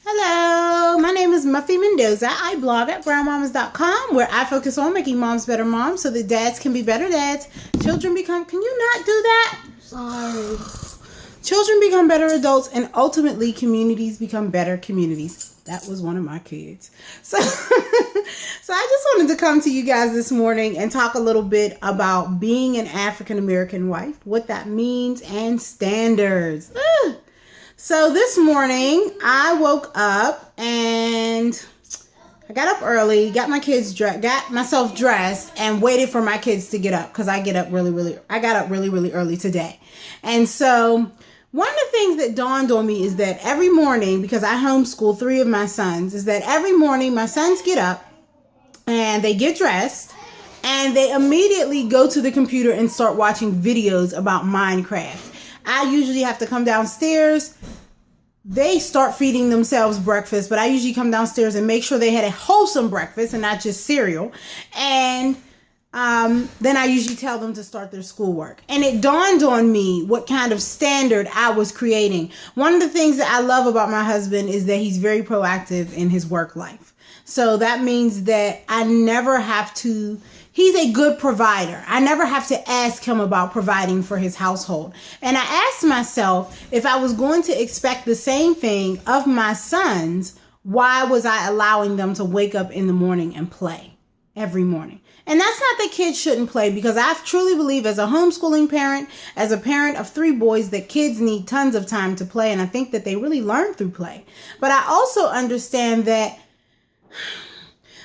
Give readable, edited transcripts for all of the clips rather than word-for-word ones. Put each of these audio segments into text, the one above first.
Hello, my name is Muffy Mendoza. I blog at brownmamas.com where I focus on making moms better moms so that dads can be better dads. Children become, can you not do that? Sorry. Children become better adults and ultimately communities become better communities. That was one of my kids. So, I just wanted to come to you guys this morning and talk a little bit about being an African American wife, what that means, and standards. So this morning I woke up and I got up early, got my kids dressed, got myself dressed, and waited for my kids to get up because I got up really early today. And so one of the things that dawned on me is that every morning, because I homeschool 3 of my sons, is that every morning my sons get up and they get dressed and they immediately go to the computer and start watching videos about Minecraft. I usually have to come downstairs. They start feeding themselves breakfast, but I usually come downstairs and make sure they had a wholesome breakfast and not just cereal. And then I usually tell them to start their schoolwork. And it dawned on me what kind of standard I was creating. One of the things that I love about my husband is that he's very proactive in his work life. So that means that I never have to... He's a good provider. I never have to ask him about providing for his household. And I asked myself, if I was going to expect the same thing of my sons, why was I allowing them to wake up in the morning and play every morning? And that's not that kids shouldn't play, because I truly believe as a homeschooling parent, as a parent of 3 boys, that kids need tons of time to play. And I think that they really learn through play. But I also understand that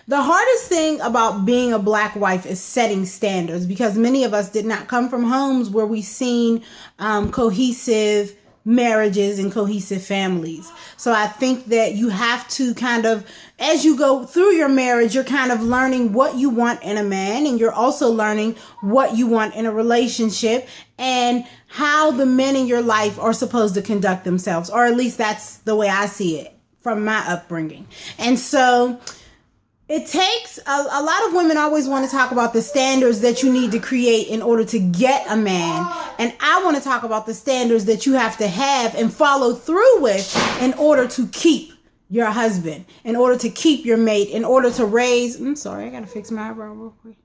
the hardest thing about being a Black wife is setting standards, because many of us did not come from homes where we've seen cohesive marriages and cohesive families. So I think that you have to kind of, as you go through your marriage, you're kind of learning what you want in a man, and you're also learning what you want in a relationship and how the men in your life are supposed to conduct themselves, or at least that's the way I see it from my upbringing. And so it takes a lot of women always want to talk about the standards that you need to create in order to get a man. And I want to talk about the standards that you have to have and follow through with in order to keep your husband, in order to keep your mate, in order to raise... I'm sorry, I got to fix my eyebrow real quick.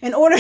In order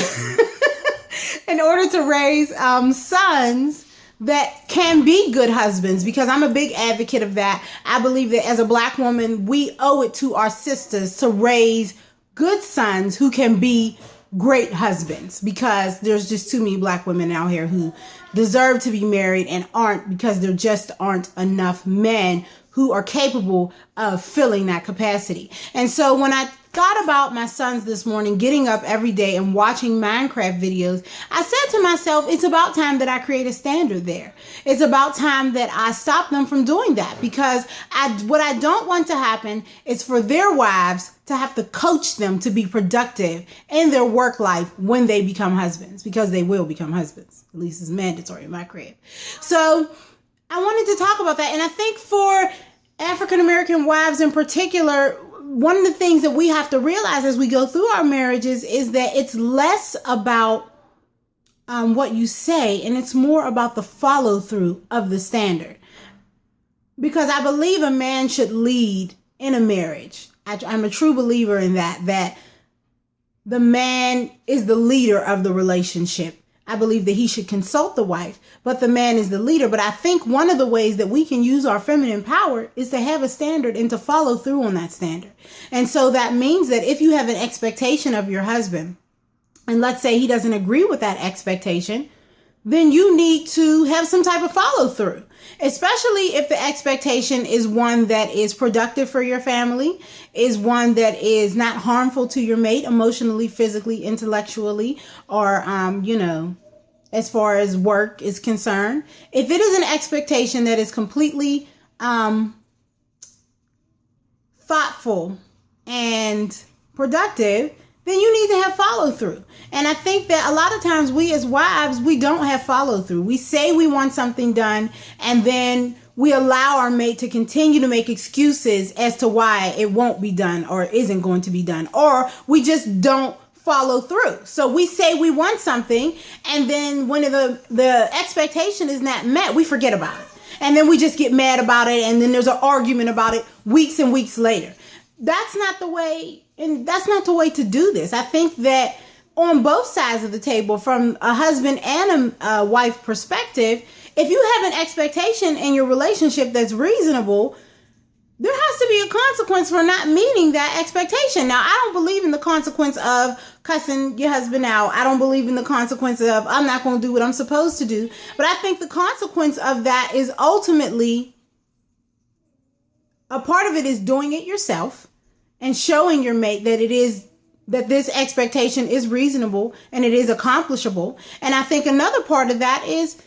to raise sons that can be good husbands, because I'm a big advocate of that. I believe that as a Black woman, we owe it to our sisters to raise good sons who can be great husbands, because there's just too many Black women out here who deserve to be married and aren't, because there just aren't enough men who are capable of filling that capacity. And so when I thought about my sons this morning getting up every day and watching Minecraft videos, I said to myself, it's about time that I create a standard there. It's about time that I stop them from doing that, because what I don't want to happen is for their wives to have to coach them to be productive in their work life when they become husbands, because they will become husbands. At least it's mandatory in my crib. So I wanted to talk about that. And I think for African American wives in particular, one of the things that we have to realize as we go through our marriages is that it's less about what you say, and it's more about the follow through of the standard. Because I believe a man should lead in a marriage. I'm a true believer in that the man is the leader of the relationship. I believe that he should consult the wife, but the man is the leader. But I think one of the ways that we can use our feminine power is to have a standard and to follow through on that standard. And so that means that if you have an expectation of your husband, and let's say he doesn't agree with that expectation, then you need to have some type of follow through, especially if the expectation is one that is productive for your family, is one that is not harmful to your mate emotionally, physically, intellectually, or, as far as work is concerned. If it is an expectation that is completely thoughtful and productive, then you need to have follow through. And I think that a lot of times we as wives, we don't have follow through. We say we want something done, and then we allow our mate to continue to make excuses as to why it won't be done or isn't going to be done, or we just don't follow through. So we say we want something, and then when the expectation is not met, we forget about it. And then we just get mad about it, and then there's an argument about it weeks and weeks later. That's not the way, and that's not the way to do this. I think that on both sides of the table, from a husband and a wife perspective, if you have an expectation in your relationship that's reasonable, there has to be a consequence for not meeting that expectation. Now, I don't believe in the consequence of cussing your husband out. I don't believe in the consequence of I'm not going to do what I'm supposed to do. But I think the consequence of that is ultimately, a part of it is doing it yourself and showing your mate that this expectation is reasonable and it is accomplishable. And I think another part of that is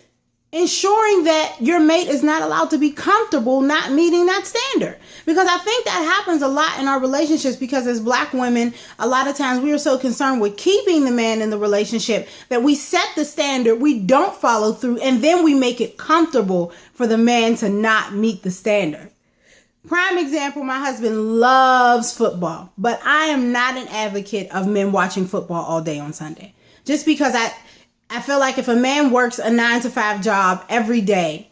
ensuring that your mate is not allowed to be comfortable not meeting that standard. Because I think that happens a lot in our relationships, because as Black women, a lot of times we are so concerned with keeping the man in the relationship that we set the standard, we don't follow through, and then we make it comfortable for the man to not meet the standard. Prime example, my husband loves football, but I am not an advocate of men watching football all day on Sunday. Just because I feel like if a man works a 9-to-5 job every day,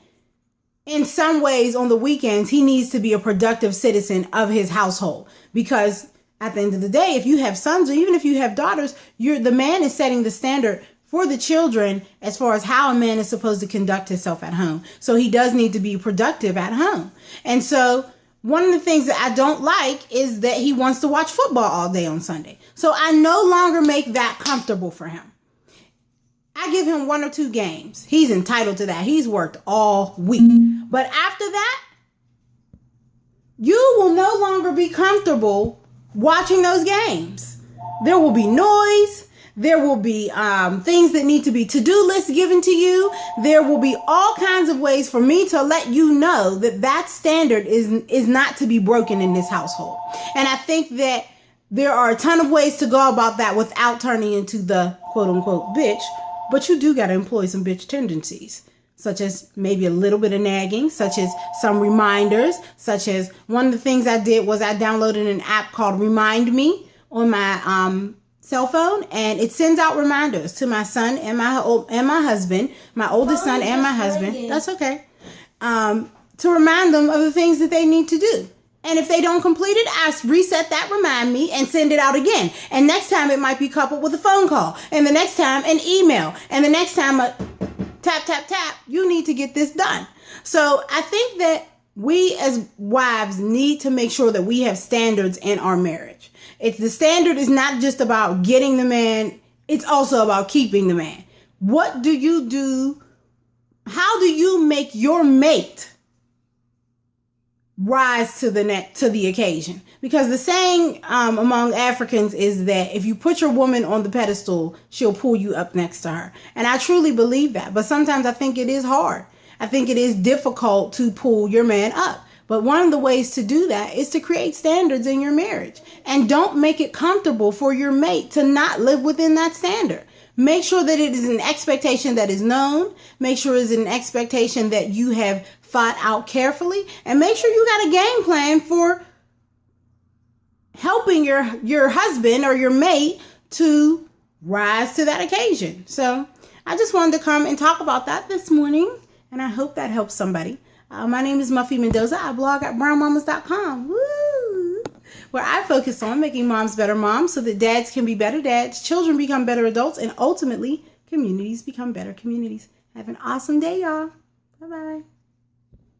in some ways on the weekends, he needs to be a productive citizen of his household. Because at the end of the day, if you have sons or even if you have daughters, the man is setting the standard for the children as far as how a man is supposed to conduct himself at home. So he does need to be productive at home. And so one of the things that I don't like is that he wants to watch football all day on Sunday. So I no longer make that comfortable for him. I give him 1 or 2 games. He's entitled to that. He's worked all week. But after that, you will no longer be comfortable watching those games. There will be noise. There will be things that need to be to-do lists given to you. There will be all kinds of ways for me to let you know that that standard is not to be broken in this household. And I think that there are a ton of ways to go about that without turning into the quote-unquote bitch. But you do got to employ some bitch tendencies, such as maybe a little bit of nagging, such as some reminders, such as one of the things I did was I downloaded an app called Remind Me on my cell phone, and it sends out reminders to my son and my husband, my oldest son and my husband. That's okay. To remind them of the things that they need to do. And if they don't complete it, I reset that remind me and send it out again. And next time it might be coupled with a phone call. And the next time an email. And the next time a tap, tap, tap. You need to get this done. So I think that we as wives need to make sure that we have standards in our marriage. The standard is not just about getting the man. It's also about keeping the man. What do you do? How do you make your mate rise to the occasion? Because the saying among Africans is that if you put your woman on the pedestal, she'll pull you up next to her. And I truly believe that. But sometimes I think it is hard. I think it is difficult to pull your man up. But one of the ways to do that is to create standards in your marriage. And don't make it comfortable for your mate to not live within that standard. Make sure that it is an expectation that is known. Make sure it's an expectation that you have thought out carefully. And make sure you got a game plan for helping your husband or your mate to rise to that occasion. So I just wanted to come and talk about that this morning. And I hope that helps somebody. My name is Muffy Mendoza. I blog at brownmamas.com. Woo! Where I focus on making moms better moms so that dads can be better dads, children become better adults, and ultimately communities become better communities. Have an awesome day, y'all. Bye-bye.